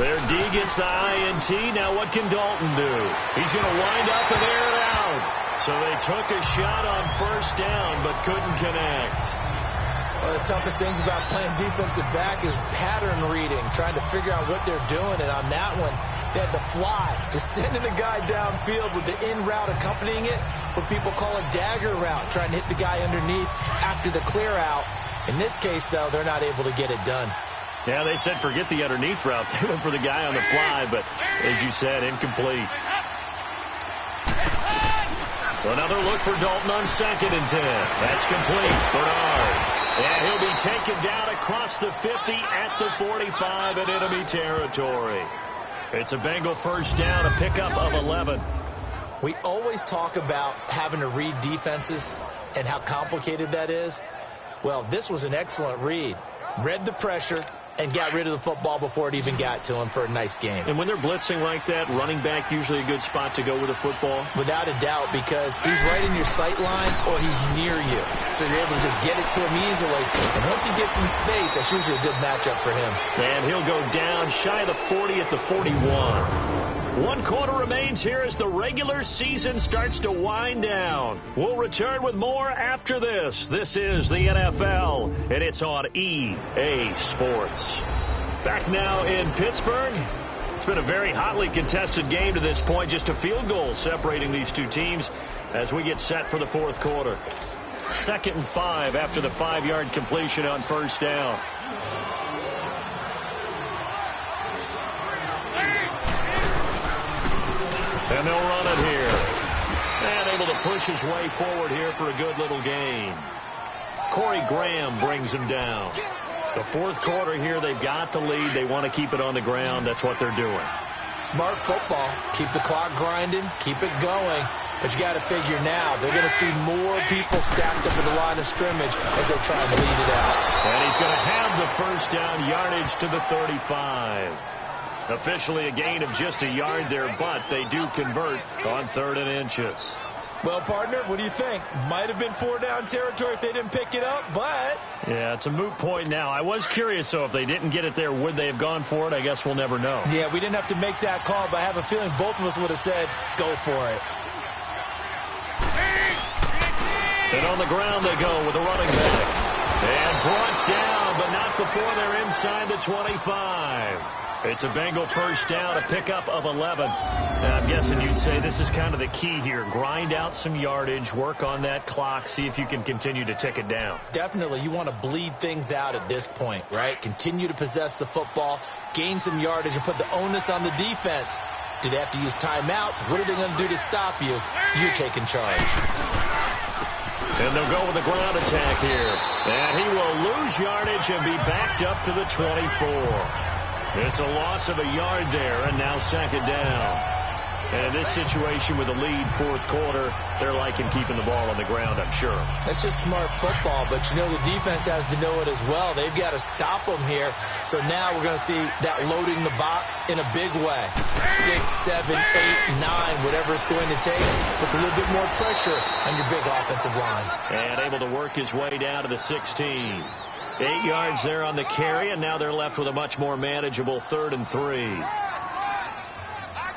Their D gets the INT. Now what can Dalton do? He's going to wind up and air it out. So they took a shot on 1st down but couldn't connect. One of the toughest things about playing defensive back is pattern reading, trying to figure out what they're doing. And on that one, they had to fly, just sending a guy downfield with the in route accompanying it, what people call a dagger route, trying to hit the guy underneath after the clear out. In this case, though, they're not able to get it done. Yeah, they said forget the underneath route. They went for the guy on the fly, but as you said, incomplete. Another look for Dalton on 2nd and 10. That's complete. Bernard. And he'll be taken down across the 50 at the 45 in enemy territory. It's a Bengal 1st down, a pickup of 11. We always talk about having to read defenses and how complicated that is. Well, this was an excellent read. Read the pressure and got rid of the football before it even got to him for a nice game. And when they're blitzing like that, running back usually a good spot to go with the football? Without a doubt, because he's right in your sight line or he's near you. So you're able to just get it to him easily. And once he gets in space, that's usually a good matchup for him. And he'll go down shy of the 40 at the 41. 1 quarter remains here as the regular season starts to wind down. We'll return with more after this. This is the NFL, and it's on EA Sports. Back now in Pittsburgh. It's been a very hotly contested game to this point. Just a field goal separating these two teams as we get set for the 4th quarter. 2nd and 5 after the 5-yard completion on 1st down. And they'll run it here. And able to push his way forward here for a good little gain. Corey Graham brings him down. The 4th quarter here, they've got the lead. They want to keep it on the ground. That's what they're doing. Smart football. Keep the clock grinding. Keep it going. But you got to figure now, they're going to see more people stacked up at the line of scrimmage as they try and bleed it out. And he's going to have the 1st down yardage to the 35. Officially a gain of just a yard there, but they do convert on 3rd and inches. Well, partner, what do you think? Might have been 4-down territory if they didn't pick it up, but... Yeah, it's a moot point now. I was curious, though, if they didn't get it there, would they have gone for it? I guess we'll never know. Yeah, we didn't have to make that call, but I have a feeling both of us would have said, go for it. And on the ground they go with a running back. And brought down, but not before they're inside the 25. It's a Bengal 1st down, a pickup of 11. Now, I'm guessing you'd say this is kind of the key here. Grind out some yardage, work on that clock, see if you can continue to tick it down. Definitely. You want to bleed things out at this point, right? Continue to possess the football, gain some yardage, and put the onus on the defense. Do they have to use timeouts? What are they going to do to stop you? You're taking charge. And they'll go with a ground attack here. And he will lose yardage and be backed up to the 24. It's a loss of a yard there, and now 2nd down. And in this situation with the lead 4th quarter, they're liking keeping the ball on the ground, I'm sure. That's just smart football, but you know the defense has to know it as well. They've got to stop them here. So now we're going to see that loading the box in a big way. 6, 7, 8, 9, whatever it's going to take, puts a little bit more pressure on your big offensive line. And able to work his way down to the 16. 8 yards there on the carry, and now they're left with a much more manageable 3rd and 3.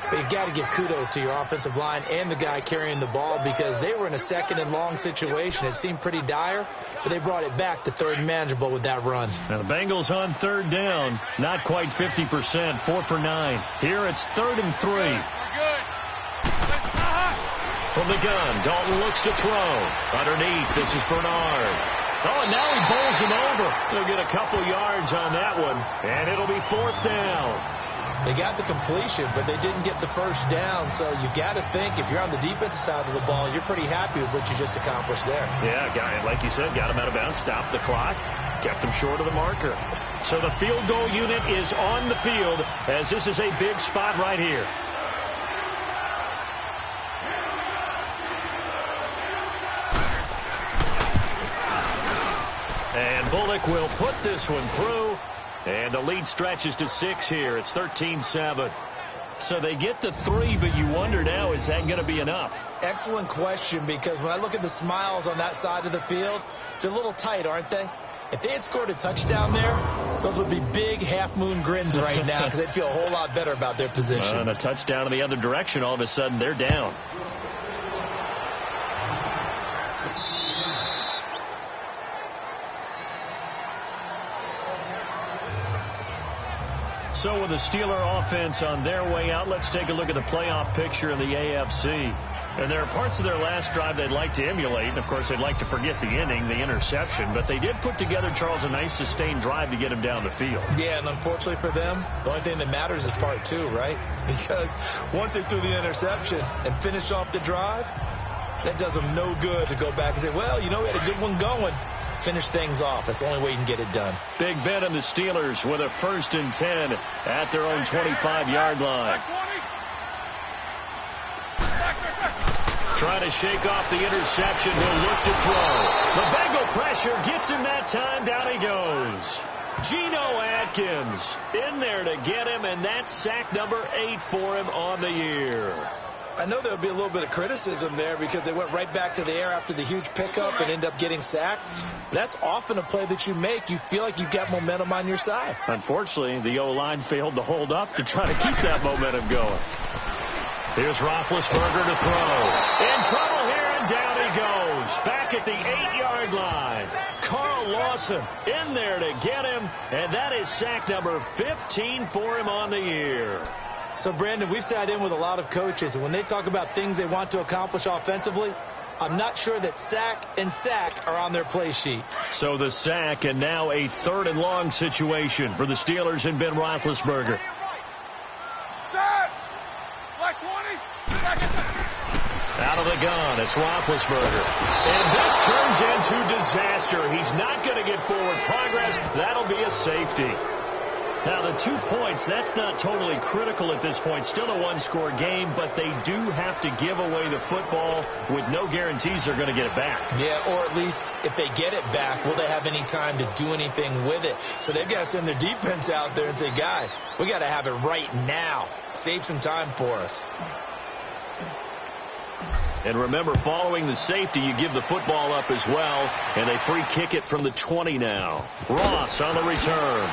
But you've got to give kudos to your offensive line and the guy carrying the ball because they were in a 2nd and long situation. It seemed pretty dire, but they brought it back to 3rd and manageable with that run. Now the Bengals on 3rd down, not quite 50%, 4 for 9. Here it's 3rd and 3. From the gun, Dalton looks to throw. Underneath, this is Bernard. Oh, and now he bowls him over. He'll get a couple yards on that one, and it'll be 4th down. They got the completion, but they didn't get the first down. So you got to think if you're on the defensive side of the ball, you're pretty happy with what you just accomplished there. Yeah, guy, like you said, got him out of bounds, stopped the clock, kept him short of the marker. So the field goal unit is on the field as this is a big spot right here. And Bullock will put this one through. And the lead stretches to 6 here. It's 13-7. So they get to 3, but you wonder now, is that going to be enough? Excellent question, because when I look at the smiles on that side of the field, they're a little tight, aren't they? If they had scored a touchdown there, those would be big half-moon grins right now because they'd feel a whole lot better about their position. And a touchdown in the other direction, all of a sudden they're down. So with the Steeler offense on their way out, let's take a look at the playoff picture in the AFC. And there are parts of their last drive they'd like to emulate. And, of course, they'd like to forget the inning, the interception. But they did put together, Charles, a nice sustained drive to get him down the field. Yeah, and unfortunately for them, the only thing that matters is part 2, right? Because once they threw the interception and finished off the drive, that does them no good to go back and say, well, you know, we had a good one going. Finish things off. That's the only way you can get it done. Big Ben and the Steelers with a 1st and 10 at their own 25-yard line. Trying to shake off the interception. He'll look to throw. The Bengal pressure gets him that time. Down he goes. Geno Atkins in there to get him, and that's sack number 8 for him on the year. I know there'll be a little bit of criticism there because they went right back to the air after the huge pickup and end up getting sacked. That's often a play that you make. You feel like you've got momentum on your side. Unfortunately, the O-line failed to hold up to try to keep that momentum going. Here's Roethlisberger to throw. In trouble here, and down he goes. Back at the 8-yard line. Carl Lawson in there to get him, and that is sack number 15 for him on the year. So, Brandon, we sat in with a lot of coaches, and when they talk about things they want to accomplish offensively, I'm not sure that sack and sack are on their play sheet. So the sack, and now a 3rd and long situation for the Steelers and Ben Roethlisberger. Out of the gun, it's Roethlisberger. And this turns into disaster. He's not going to get forward progress. That'll be a safety. Now, the 2 points, that's not totally critical at this point. Still a one-score game, but they do have to give away the football with no guarantees they're going to get it back. Yeah, or at least if they get it back, will they have any time to do anything with it? So they've got to send their defense out there and say, guys, we got to have it right now. Save some time for us. And remember, following the safety, you give the football up as well, and they free kick it from the 20 now. Ross on the return.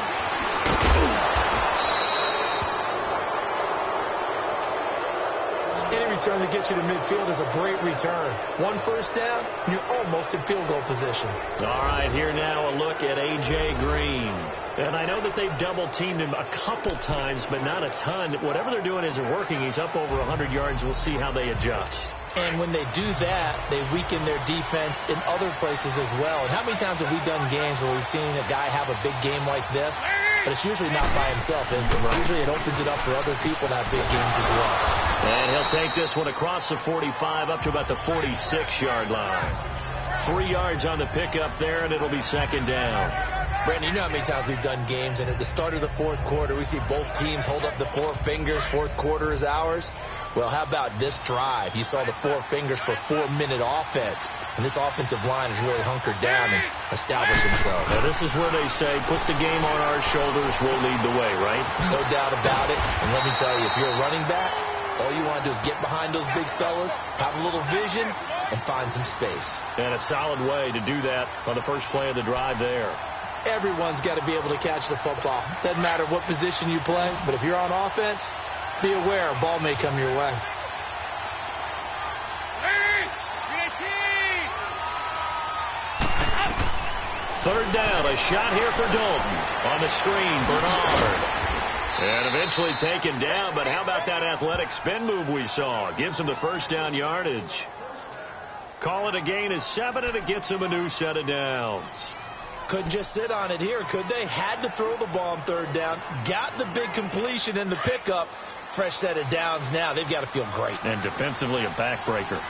Any return that gets you to midfield is a great return. 1 first down, and you're almost in field goal position. All right, here now a look at A.J. Green. And I know that they've double-teamed him a couple times, but not a ton. Whatever they're doing isn't working. He's up over 100 yards. We'll see how they adjust. And when they do that, they weaken their defense in other places as well. And how many times have we done games where we've seen a guy have a big game like this? But it's usually not by himself, is it? Usually it opens it up for other people to have big games as well. And he'll take this one across the 45 up to about the 46-yard line. 3 yards on the pickup there, and it'll be 2nd down. Brandon, you know how many times we've done games, and at the start of the 4th quarter, we see both teams hold up the 4 fingers. 4th quarter is ours. Well, how about this drive? You saw the 4 fingers for 4-minute offense, and this offensive line has really hunkered down and established themselves. Now, this is where they say, put the game on our shoulders, we'll lead the way, right? No doubt about it. And let me tell you, if you're a running back, all you want to do is get behind those big fellas, have a little vision, and find some space. And a solid way to do that on the first play of the drive there. Everyone's got to be able to catch the football. Doesn't matter what position you play, but if you're on offense, be aware a ball may come your way. Third down, a shot here for Dalton. On the screen, Bernard. And eventually taken down, but how about that athletic spin move we saw? Gives him the first down yardage. Call it a gain of 7, and it gets him a new set of downs. Couldn't just sit on it here, could they? Had to throw the ball on third down. Got the big completion in the pickup. Fresh set of downs now. They've got to feel great. And defensively, a backbreaker.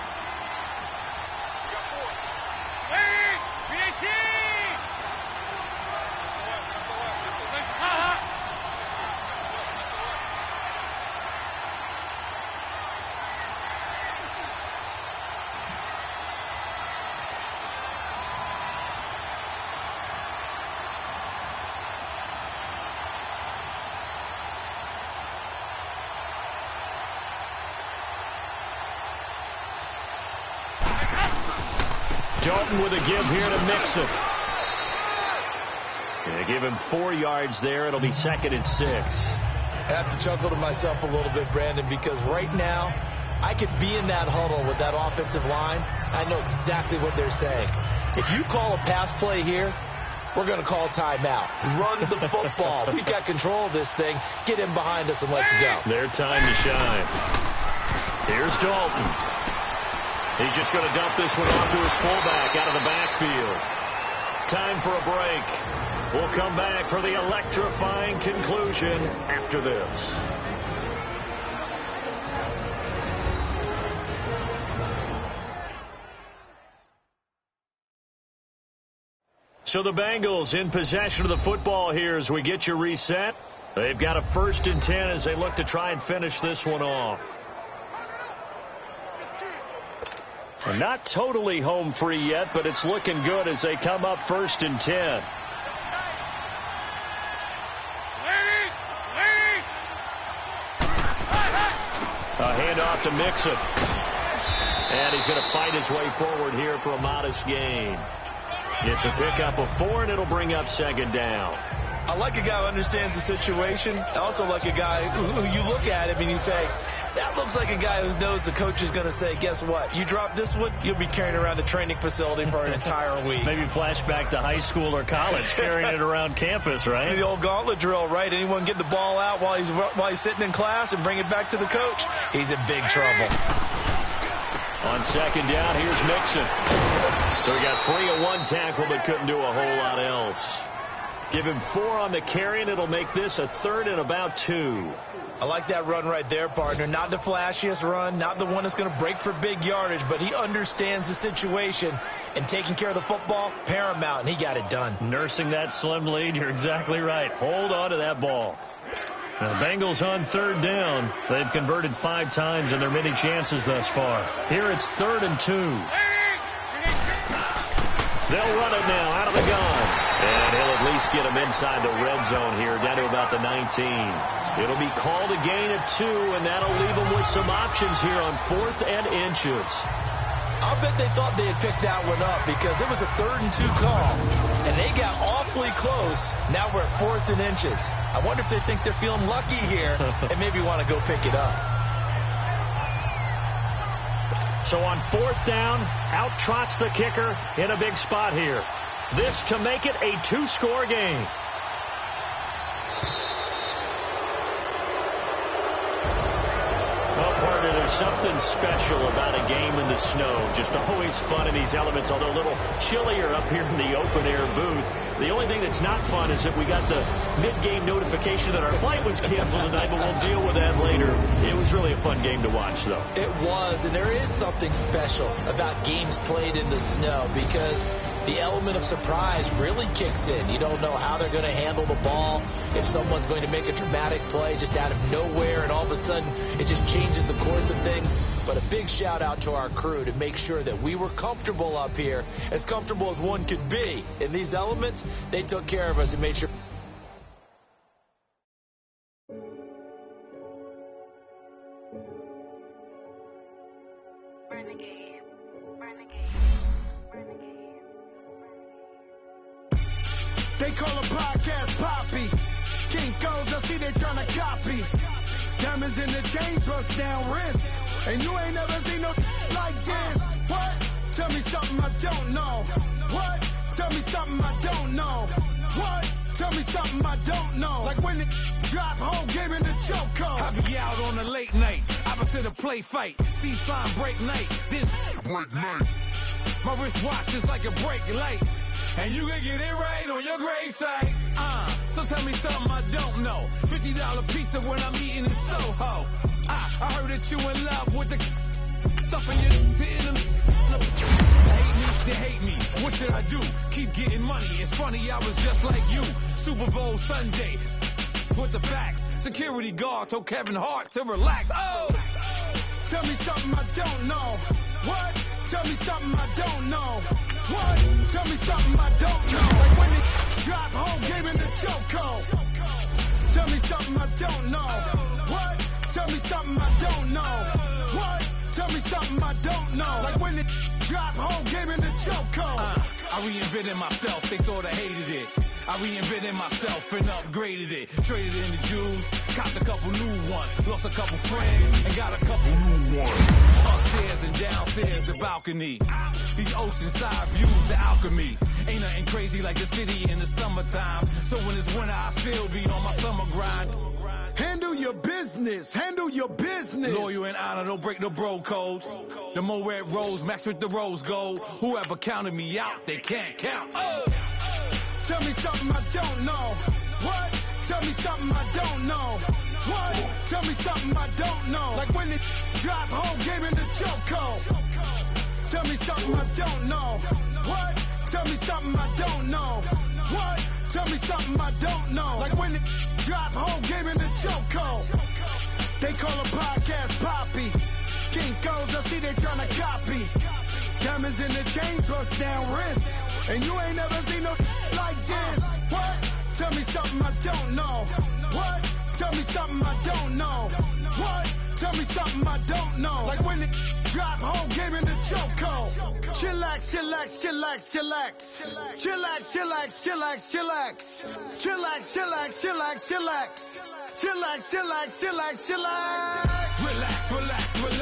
Dalton with a give here to Mixon. They give him 4 yards there. It'll be 2nd and 6. I have to chuckle to myself a little bit, Brandon, because right now I could be in that huddle with that offensive line. I know exactly what they're saying. If you call a pass play here, we're going to call timeout. Run the football. We've got control of this thing. Get in behind us and let's go. Their time to shine. Here's Dalton. He's just going to dump this one off to his fullback out of the backfield. Time for a break. We'll come back for the electrifying conclusion after this. So the Bengals in possession of the football here as we get you reset. They've got a 1st and 10 as they look to try and finish this one off. And not totally home free yet, but it's looking good as they come up 1st and 10. A handoff to Mixon. And he's going to fight his way forward here for a modest gain. It's a pickup of 4, and it'll bring up 2nd down. I like a guy who understands the situation. I also like a guy who you look at him and you say, that looks like a guy who knows the coach is going to say, guess what? You drop this one, you'll be carrying around the training facility for an entire week. Maybe flashback to high school or college, carrying it around campus, right? The old gauntlet drill, right? Anyone get the ball out while he's sitting in class and bring it back to the coach? He's in big trouble. On 2nd down, here's Mixon. So he got 3 on 1 tackle, but couldn't do a whole lot else. Give him 4 on the carry, and it'll make this a 3rd and about 2. I like that run right there, partner. Not the flashiest run, not the one that's going to break for big yardage, but he understands the situation, and taking care of the football, paramount, and he got it done. Nursing that slim lead, you're exactly right. Hold on to that ball. Now, the Bengals on 3rd down. They've converted 5 times in their many chances thus far. Here it's 3rd and 2. They'll run it now out of the gun. And he'll at least get him inside the red zone here, down to about the 19. It'll be called a gain of 2, and that'll leave them with some options here on 4th and inches. I'll bet they thought they had picked that one up because it was a 3rd and 2 call, and they got awfully close. Now we're at 4th and inches. I wonder if they think they're feeling lucky here and maybe want to go pick it up. So on 4th down, out trots the kicker in a big spot here. This to make it a 2-score game. Well, partner, there's something special about a game in the snow. Just always fun in these elements, although a little chillier up here in the open-air booth. The only thing that's not fun is that we got the mid-game notification that our flight was canceled tonight, but we'll deal with that later. It was really a fun game to watch, though. It was, and there is something special about games played in the snow because the element of surprise really kicks in. You don't know how they're going to handle the ball, if someone's going to make a dramatic play just out of nowhere, and all of a sudden it just changes the course of things. But a big shout out to our crew to make sure that we were comfortable up here, as comfortable as one could be. In these elements, they took care of us and made sure. They call a podcast Poppy. King goes, I see they tryna copy. Diamonds in the chain, bust down wrists. And you ain't never seen no like this. What? Tell me something I don't know. What? Tell me something I don't know. What? Tell me something I don't know. Like when it drop home, game in the choke code. I be out on a late night, opposite a play fight. See sign break night, this break night. My wristwatch is like a brake light. and you can get it right on your gravesite. So tell me something I don't know. $50 pizza when I'm eating in Soho. I heard that you in love with the stuff in your They hate me. What should I do? Keep getting money. It's funny, I was just like you. Super Bowl Sunday. With the facts. Security guard told Kevin Hart to relax. Oh! Tell me something I don't know. What? Tell me something I don't know. What? Tell me something I don't know. Like when it drop home, game in the chokehold. Tell me something I don't know. What? Tell me something I don't know. What? Tell me something I don't know. Like when it drop home, game in the chokehold. I reinvented myself, they thought I hated it. I reinvented myself and upgraded it. Traded in the jewels, copped a couple new ones. Lost a couple friends and got a couple new ones. Upstairs and downstairs, the balcony. These oceanside views, the alchemy. Ain't nothing crazy like the city in the summertime. So when it's winter, I still be on my summer grind. Handle your business, handle your business. Loyal and honor, don't break the bro codes. The more red rose, max with the rose gold. Whoever counted me out, they can't count. Oh! Tell me something I don't know. What? Tell me something I don't know. What? Tell me something I don't know. Like when it drop home, game in the chokehold. Tell me something I don't know. What? Tell me something I don't know. What? Tell me something I don't know. Like when it drop home, game in the chokehold. They call a podcast Poppy. Kinko's, I see they tryna copy. Diamonds in the chains, bust down wrists. And you ain't never seen no like this. What? Tell me something I don't know. What? Tell me something I don't know. What? Tell me something I don't know. Like when it drop home, game in the chokehold. Chillax, chillax, chillax, chillax. Chillax, chillax, chillax, chillax. Chillax, chillax, chillax, chillax. Chillax, chillax, chillax, chillax. Relax, relax, relax.